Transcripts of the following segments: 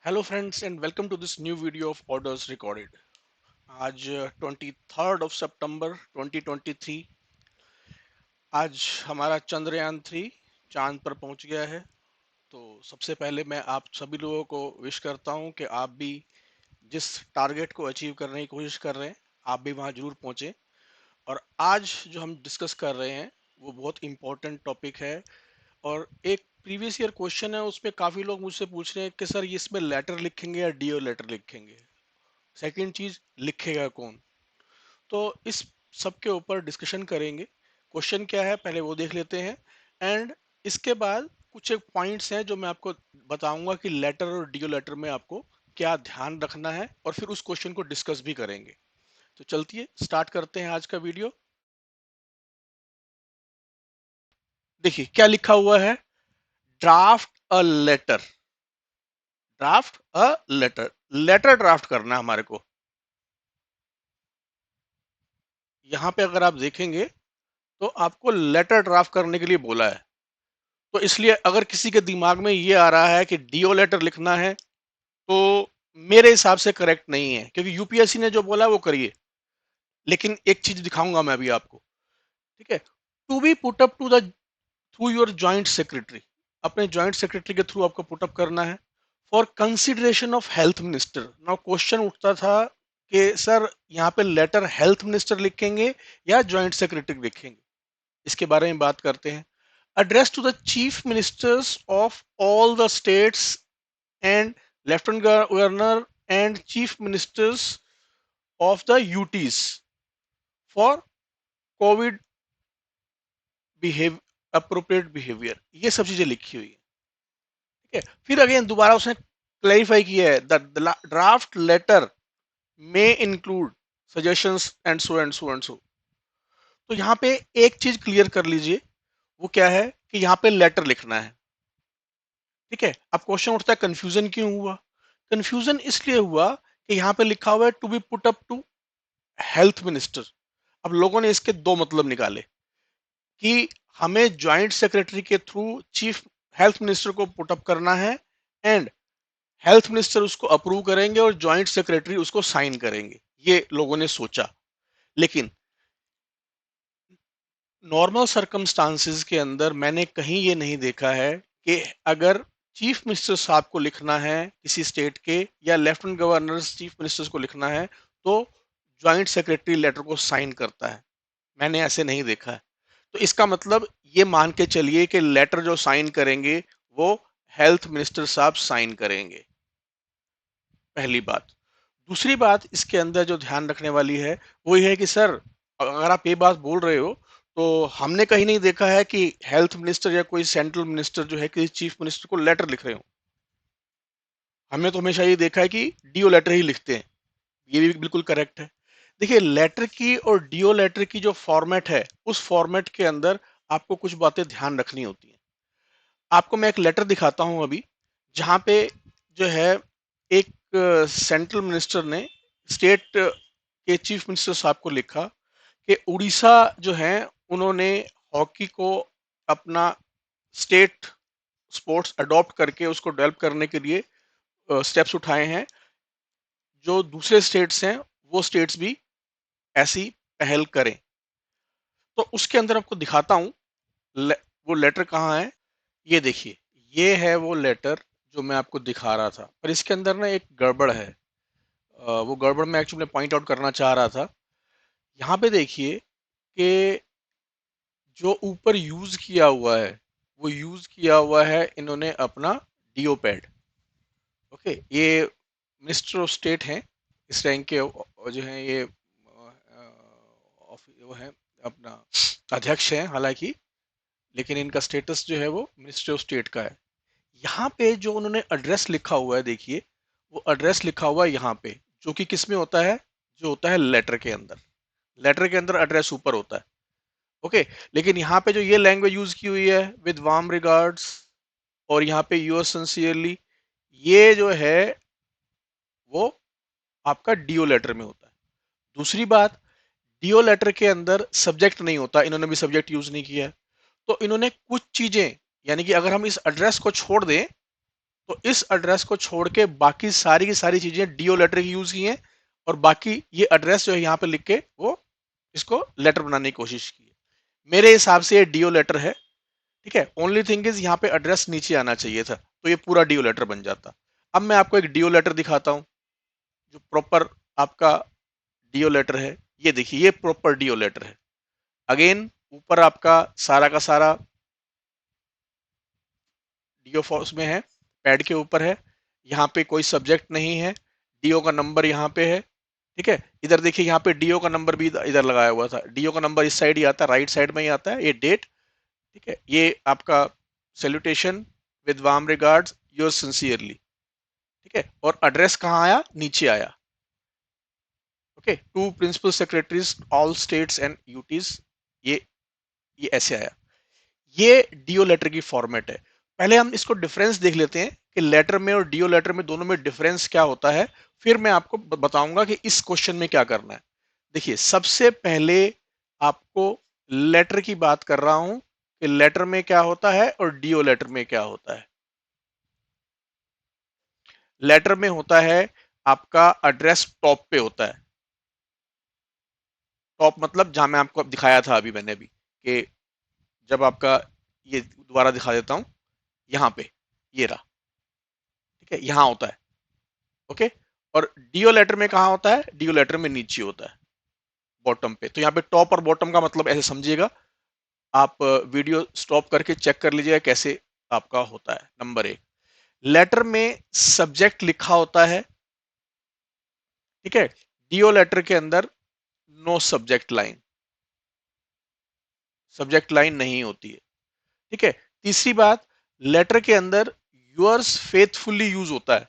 Hello friends and welcome to this new video of orders recorded. आज 23 सितंबर 2023। आज हमारा चंद्रयान 3 चांद पर पहुंच गया है। तो सबसे पहले मैं आप सभी लोगों को विश करता हूं कि आप भी जिस टारगेट को अचीव करने की कोशिश कर रहे हैं आप भी वहां जरूर पहुंचे। और आज जो हम डिस्कस कर रहे हैं वो बहुत इंपॉर्टेंट टॉपिक है। और एक प्रीवियस ईयर क्वेश्चन है, उसमें काफी लोग मुझसे पूछ रहे हैं कि सर ये इसमें लेटर लिखेंगे या डीओ लेटर लिखेंगे। सेकंड चीज, लिखेगा कौन। तो इस सब के ऊपर डिस्कशन करेंगे। क्वेश्चन क्या है पहले वो देख लेते हैं। एंड इसके बाद कुछ एक पॉइंट्स हैं जो मैं आपको बताऊंगा कि लेटर और डीओ लेटर में आपको क्या ध्यान रखना है, और फिर उस क्वेश्चन को डिस्कस भी करेंगे। तो चलतिए स्टार्ट करते हैं आज का वीडियो। देखिए क्या लिखा हुआ है। Draft a letter. Draft a letter. Letter draft करना है हमारे को। यहां पे अगर आप देखेंगे तो आपको लेटर ड्राफ्ट करने के लिए बोला है। तो इसलिए अगर किसी के दिमाग में ये आ रहा है कि डीओ लेटर लिखना है तो मेरे हिसाब से करेक्ट नहीं है, क्योंकि यूपीएससी ने जो बोला है वो करिए। लेकिन एक चीज दिखाऊंगा मैं अभी आपको। ठीक है। To be put up to the through your joint secretary. अपने जॉइंट सेक्रेटरी के थ्रू आपको पुट अप करना है for consideration of health minister. Now question उठता था कि सर यहाँ पे लेटर हेल्थ मिनिस्टर लिखेंगे या जॉइंट सेक्रेटरी लिखेंगे। इसके बारे में बात करते हैं। Address to the chief ministers of all the states and lieutenant governor and chief ministers of the UTs for COVID appropriate behavior। ये सब चीजें लिखी हुई है। ठीक है। फिर अगेन दोबारा उसने क्लैरिफाई किया है, the draft letter may include suggestions and so and so and so. तो यहाँ पे एक चीज क्लियर कर लीजिए, वो क्या है कि यहाँ पे लेटर लिखना है। ठीक है। अब क्वेश्चन उठता है कंफ्यूजन क्यों हुआ। कंफ्यूजन इसलिए हुआ कि यहाँ पे लिखा हुआ है to be put up to health minister. अब लोगों ने इसके दो मतलब निकाले कि हमें ज्वाइंट सेक्रेटरी के थ्रू चीफ हेल्थ मिनिस्टर को पुट अप करना है, एंड हेल्थ मिनिस्टर उसको अप्रूव करेंगे और ज्वाइंट सेक्रेटरी उसको साइन करेंगे। ये लोगों ने सोचा। लेकिन नॉर्मल सर्कमस्टांसिस के अंदर मैंने कहीं ये नहीं देखा है कि अगर चीफ मिनिस्टर साहब को लिखना है किसी स्टेट के, या लेफ्टिनेंट गवर्नर चीफ मिनिस्टर्स को लिखना है, तो ज्वाइंट सेक्रेटरी लेटर को साइन करता है। मैंने ऐसे नहीं देखा है। तो इसका मतलब ये मान के चलिए कि लेटर जो साइन करेंगे वो हेल्थ मिनिस्टर साहब साइन करेंगे। पहली बात। दूसरी बात इसके अंदर जो ध्यान रखने वाली है वो ये है कि सर अगर आप ये बात बोल रहे हो तो हमने कहीं नहीं देखा है कि हेल्थ मिनिस्टर या कोई सेंट्रल मिनिस्टर जो है किसी चीफ मिनिस्टर को लेटर लिख रहे हो। हमने तो हमेशा ये देखा है कि डीओ लेटर ही लिखते हैं। ये भी बिल्कुल करेक्ट है। देखिए लेटर की और डीओ लेटर की जो फॉर्मेट है उस फॉर्मेट के अंदर आपको कुछ बातें ध्यान रखनी होती हैं। आपको मैं एक लेटर दिखाता हूं अभी, जहां पे जो है एक सेंट्रल मिनिस्टर ने स्टेट के चीफ मिनिस्टर साहब को लिखा कि उड़ीसा जो है उन्होंने हॉकी को अपना स्टेट स्पोर्ट्स अडॉप्ट करके उसको डेवलप करने के लिए स्टेप्स उठाए हैं। जो दूसरे स्टेट्स हैं वो स्टेट्स भी ऐसी पहल करें। तो उसके अंदर आपको दिखाता हूँ ले, वो लेटर कहाँ है। ये देखिए, ये है वो लेटर जो मैं आपको दिखा रहा था, पर इसके अंदर ना एक गड़बड़ है। वो गड़बड़ मैं एक्चुअली पॉइंट आउट करना चाह रहा था। यहाँ पे देखिए कि जो ऊपर यूज किया हुआ है वो यूज किया हुआ है इन्होंने अपना डीओ पैड। ओके, ये मिनिस्टर ऑफ स्टेट हैं इस रैंक के, जो हैं ये वो है अपना अध्यक्ष हैं हालांकि, लेकिन इनका स्टेटस जो है वो मिनिस्टर ऑफ स्टेट का है। यहाँ पे जो उन्होंने एड्रेस लिखा हुआ है देखिए, वो एड्रेस लिखा हुआ है यहाँ पे, जो कि किस में होता है, जो होता है लेटर के अंदर। लेटर के अंदर एड्रेस ऊपर होता है। ओके। लेकिन यहाँ पे जो ये लैंग्वेज यूज की हुई है, विद वार्म रिगार्ड्स, और यहाँ पे यूअर्स सिंसियरली, ये जो है वो आपका डीओ लेटर में होता है। दूसरी बात, डीओ लेटर के अंदर सब्जेक्ट नहीं होता, इन्होंने भी सब्जेक्ट यूज नहीं किया है। तो इन्होंने कुछ चीजें, यानी कि अगर हम इस एड्रेस को छोड़ दें तो इस एड्रेस को छोड़ के बाकी सारी की सारी चीजें डीओ लेटर की यूज की हैं, और बाकी ये एड्रेस जो है यहाँ पे लिख के वो इसको लेटर बनाने की कोशिश की है। मेरे हिसाब से ये डीओ लेटर है। ठीक है, ओनली थिंग इज यहाँ पे एड्रेस नीचे आना चाहिए था, तो ये पूरा डीओ लेटर बन जाता। अब मैं आपको एक डीओ लेटर दिखाता हूँ, जो प्रॉपर आपका डीओ लेटर है। ये देखिए, ये प्रॉपर डीओ लेटर है। अगेन ऊपर आपका सारा का सारा डीओ फॉर्स में है, पैड के ऊपर है। यहाँ पे कोई सब्जेक्ट नहीं है, डीओ का नंबर यहाँ पे है। ठीक है, इधर देखिए, यहाँ पे डीओ का नंबर भी इधर लगाया हुआ था। डीओ का नंबर इस साइड ही आता है, राइट साइड में ही आता है। ये डेट, ठीक है, ये आपका salutation with warm regards your sincerely. ठीक है, और एड्रेस कहाँ आया, नीचे आया। Okay, to principal secretaries all states and UTs, ये ये ऐसे आया। ये डीओ लेटर की फॉर्मेट है। पहले हम इसको डिफरेंस देख लेते हैं कि लेटर में और डीओ लेटर में दोनों में डिफरेंस क्या होता है, फिर मैं आपको बताऊंगा कि इस क्वेश्चन में क्या करना है। देखिए, सबसे पहले आपको लेटर की बात कर रहा हूं कि लेटर में क्या होता है और डीओ लेटर में क्या होता है। लेटर में होता है आपका एड्रेस टॉप पे होता है। टॉप मतलब जहां मैं आपको दिखाया था अभी, मैंने भी, कि जब आपका, ये दोबारा दिखा देता हूं, यहां पे ये रहा। ठीक है, यहां होता है। ओके, और डीओ लेटर में कहा होता है, डीओ लेटर में नीचे होता है, बॉटम पे। तो यहाँ पे टॉप और बॉटम का मतलब ऐसे समझिएगा। आप वीडियो स्टॉप करके चेक कर लीजिएगा कैसे आपका होता है। नंबर एक, लेटर में सब्जेक्ट लिखा होता है। ठीक है, डीओ लेटर के अंदर no subject line, subject line नहीं होती है। ठीक है, तीसरी बात, लेटर के अंदर यूअर्स फेथफुली यूज होता है,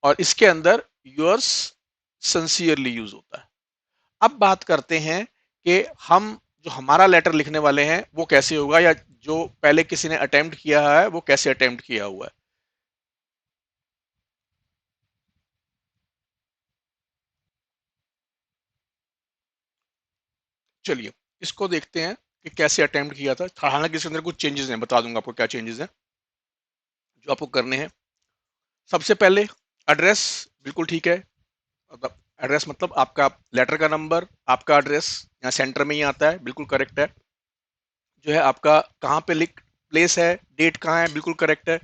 और इसके अंदर यूअर्स सिंसियरली यूज होता है। अब बात करते हैं कि हम जो हमारा लेटर लिखने वाले हैं वो कैसे होगा, या जो पहले किसी ने अटेम्प्ट किया है वो कैसे अटेम्प्ट किया हुआ है। चलिए, इसको देखते हैं कि कैसे अटेम्प्ट किया था। हालांकि इसके अंदर कुछ चेंजेस हैं, बता दूंगा आपको क्या चेंजेस हैं जो आपको करने हैं। सबसे पहले एड्रेस बिल्कुल ठीक है। मतलब एड्रेस मतलब आपका लेटर का नंबर, आपका एड्रेस यहाँ सेंटर में ही आता है, बिल्कुल करेक्ट है। जो है आपका कहाँ पे लिख प्लेस है, डेट कहाँ है, बिल्कुल करेक्ट है।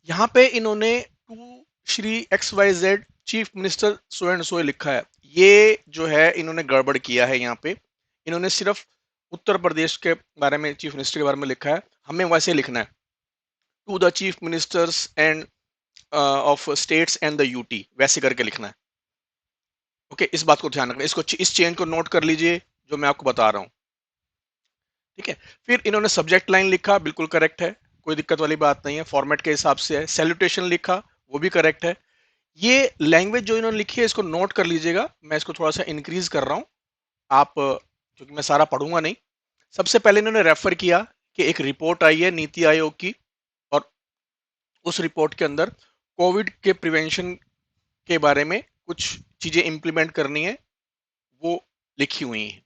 यहाँ पे इन्होंने to Shri X Y Z chief minister so and so लिखा है। ये जो है इन्होंने गड़बड़ किया है। यहाँ पे इन्होंने सिर्फ उत्तर प्रदेश के बारे में, चीफ मिनिस्टर के बारे में लिखा है। हमें वैसे लिखना है, to the chief ministers and of states and the UT, वैसे करके लिखना है। ओके, इस बात को ध्यान रखना, इसको, इस चेंज को नोट कर लीजिए जो मैं आपको बता रहा हूँ। ठीक है, फिर इन्होंने सब्जेक्ट लाइन लिखा, बिल्कुल करेक्ट है, कोई दिक्कत वाली बात नहीं है, फॉर्मेट के हिसाब से है। सैल्यूटेशन लिखा, वो भी करेक्ट है। ये लैंग्वेज जो इन्होंने लिखी है इसको नोट कर लीजिएगा, मैं इसको थोड़ा सा इंक्रीज कर रहा हूँ। आप क्योंकि मैं सारा पढ़ूंगा नहीं। सबसे पहले इन्होंने रेफर किया कि एक रिपोर्ट आई है नीति आयोग की, और उस रिपोर्ट के अंदर कोविड के प्रिवेंशन के बारे में कुछ चीजें इंप्लीमेंट करनी है, वो लिखी हुई हैं।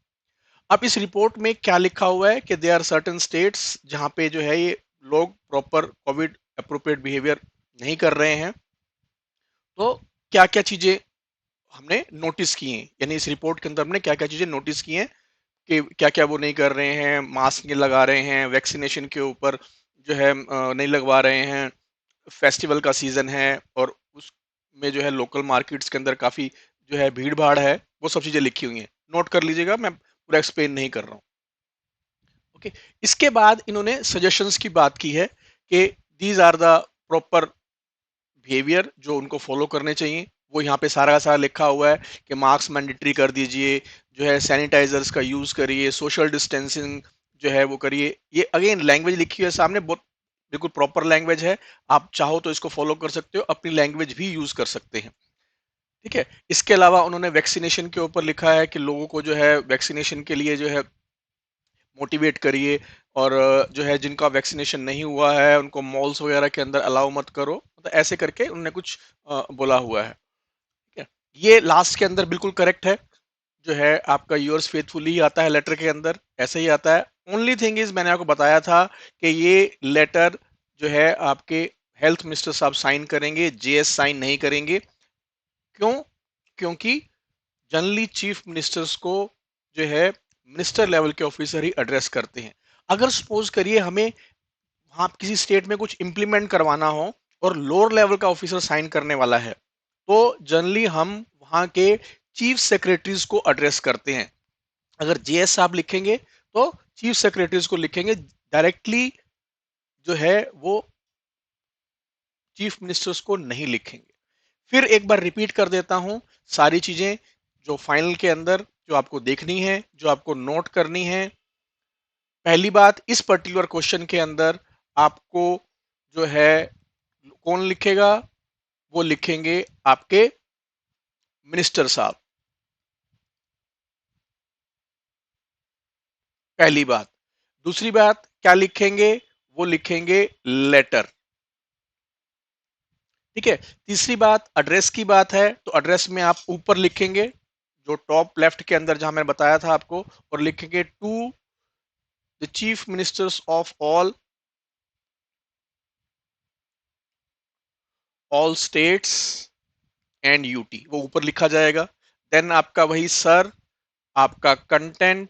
अब इस रिपोर्ट में क्या लिखा हुआ है कि दे आर सर्टेन स्टेट्स जहां पे जो है ये लोग प्रॉपर कोविड अप्रोप्रिएट बिहेवियर नहीं कर रहे हैं। तो क्या क्या चीजें हमने नोटिस की हैं, यानी इस रिपोर्ट के अंदर हमने क्या क्या चीजें नोटिस की हैं कि क्या क्या वो नहीं कर रहे हैं। मास्क नहीं लगा रहे हैं, वैक्सीनेशन के ऊपर जो है नहीं लगवा रहे हैं, फेस्टिवल का सीजन है और उसमें जो है लोकल मार्केट्स के अंदर काफी जो है भीड़ भाड़ है, वो सब चीजें लिखी हुई हैं। नोट कर लीजिएगा, मैं पूरा एक्सप्लेन नहीं कर रहा हूँ। ओके, इसके बाद इन्होंने सजेशंस की बात की है कि these are the proper behaviour जो उनको फॉलो करने चाहिए। वो यहाँ पे सारा का सारा लिखा हुआ है कि मास्क मैंडेटरी कर दीजिए, जो है सैनिटाइजर्स का यूज करिए, सोशल डिस्टेंसिंग जो है वो करिए। ये अगेन लैंग्वेज लिखी हुई है सामने, बहुत बिल्कुल प्रॉपर लैंग्वेज है। आप चाहो तो इसको फॉलो कर सकते हो, अपनी लैंग्वेज भी यूज कर सकते हैं। ठीक है, इसके अलावा उन्होंने वैक्सीनेशन के ऊपर लिखा है कि लोगों को जो है वैक्सीनेशन के लिए जो है मोटिवेट करिए, और जो है जिनका वैक्सीनेशन नहीं हुआ है उनको मॉल्स वगैरह के अंदर अलाउ मत करो, मतलब ऐसे करके उन्होंने कुछ बोला हुआ है। ठीक है, ये लास्ट के अंदर बिल्कुल करेक्ट है। जो है आपका योर्स फेथफुली ही आता है लेटर के अंदर, ऐसे ही आता है। ओनली थिंग इज, मैंने आपको बताया था कि ये लेटर जो है आपके हेल्थ मिनिस्टर साहब साइन करेंगे, जेएस साइन नहीं करेंगे। क्यों? क्योंकि जनरली चीफ मिनिस्टर्स को जो है मिनिस्टर लेवल के ऑफिसर ही एड्रेस करते हैं। अगर सपोज करिए हमें वहां किसी स्टेट में कुछ इंप्लीमेंट करवाना हो और लोअर लेवल का ऑफिसर साइन करने वाला है, तो जनरली हम वहां के चीफ सेक्रेटरीज को एड्रेस करते हैं। अगर जेएस साहब लिखेंगे तो चीफ सेक्रेटरीज को लिखेंगे, डायरेक्टली जो है वो चीफ मिनिस्टर्स को नहीं लिखेंगे। फिर एक बार रिपीट कर देता हूं सारी चीजें जो फाइनल के अंदर जो आपको देखनी है, जो आपको नोट करनी है। पहली बात, इस पर्टिकुलर क्वेश्चन के अंदर आपको जो है कौन लिखेगा, वो लिखेंगे आपके मिनिस्टर साहब। पहली बात। दूसरी बात क्या लिखेंगे, वो लिखेंगे लेटर। ठीक है। तीसरी बात एड्रेस की बात है, तो एड्रेस में आप ऊपर लिखेंगे जो टॉप लेफ्ट के अंदर जहां मैंने बताया था आपको, और लिखेंगे to the chief ministers of all states and UT, वो ऊपर लिखा जाएगा। देन आपका वही सर, आपका कंटेंट,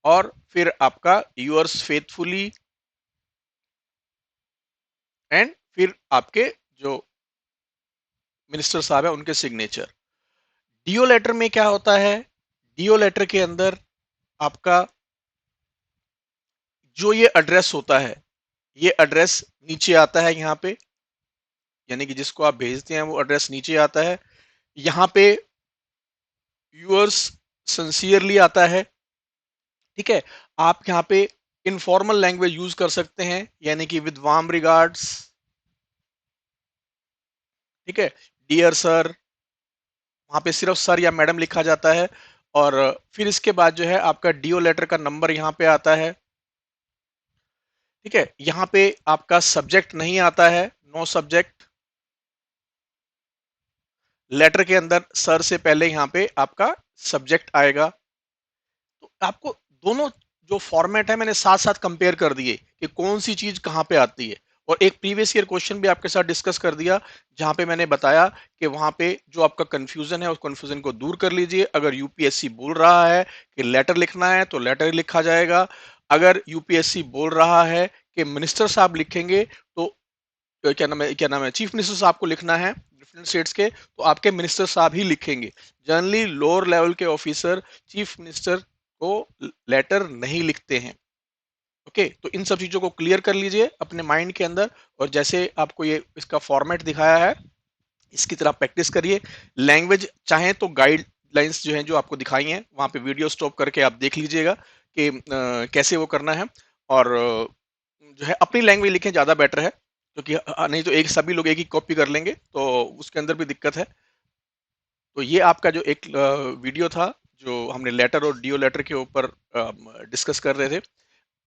और फिर आपका यूअर्स फेथफुली, एंड फिर आपके जो मिनिस्टर साहब है उनके सिग्नेचर। डीओ लेटर में क्या होता है, डीओ लेटर के अंदर आपका जो ये एड्रेस होता है, ये एड्रेस नीचे आता है यहाँ पे, यानी कि जिसको आप भेजते हैं वो एड्रेस नीचे आता है। यहाँ पे यूअर्स सिंसियरली आता है। ठीक है। आप यहाँ पे इनफॉर्मल लैंग्वेज यूज कर सकते हैं, यानी कि विद वार्म रिगार्ड्स। ठीक है। डियर सर, वहां पे सिर्फ सर या मैडम लिखा जाता है। और फिर इसके बाद जो है आपका डीओ लेटर का नंबर यहाँ पे आता है। ठीक है। यहाँ पे आपका सब्जेक्ट नहीं आता है, नो सब्जेक्ट। लेटर के अंदर सर से पहले यहाँ पे आपका सब्जेक्ट आएगा। तो आपको दोनों जो फॉर्मेट है मैंने साथ साथ कंपेयर कर दिए कि कौन सी चीज कहाँ पे आती है। और एक प्रीवियस ईयर क्वेश्चन भी आपके साथ डिस्कस कर दिया, जहां पे मैंने बताया कि वहां पे जो आपका कंफ्यूजन है उस कंफ्यूजन को दूर कर लीजिए। अगर यूपीएससी बोल रहा है कि लेटर लिखना है तो लेटर लिखा जाएगा। अगर यूपीएससी बोल रहा है कि मिनिस्टर साहब लिखेंगे तो क्या नाम है चीफ मिनिस्टर साहब को लिखना है डिफरेंट स्टेट्स के, तो आपके मिनिस्टर साहब ही लिखेंगे। जनरली लोअर लेवल के ऑफिसर चीफ मिनिस्टर को लेटर नहीं लिखते हैं। ओके, तो इन सब चीजों को क्लियर कर लीजिए अपने माइंड के अंदर, और जैसे आपको ये इसका फॉर्मेट दिखाया है इसकी तरह प्रैक्टिस करिए। लैंग्वेज चाहें तो गाइडलाइंस जो हैं जो आपको दिखाई हैं वहां पे वीडियो स्टॉप करके आप देख लीजिएगा कि कैसे वो करना है। और जो है अपनी लैंग्वेज लिखें, ज़्यादा बेटर है, क्योंकि नहीं तो एक सभी लोग एक ही कॉपी कर लेंगे तो उसके अंदर भी दिक्कत है। तो ये आपका जो एक वीडियो था जो हमने लेटर और डीओ लेटर के ऊपर डिस्कस कर रहे थे।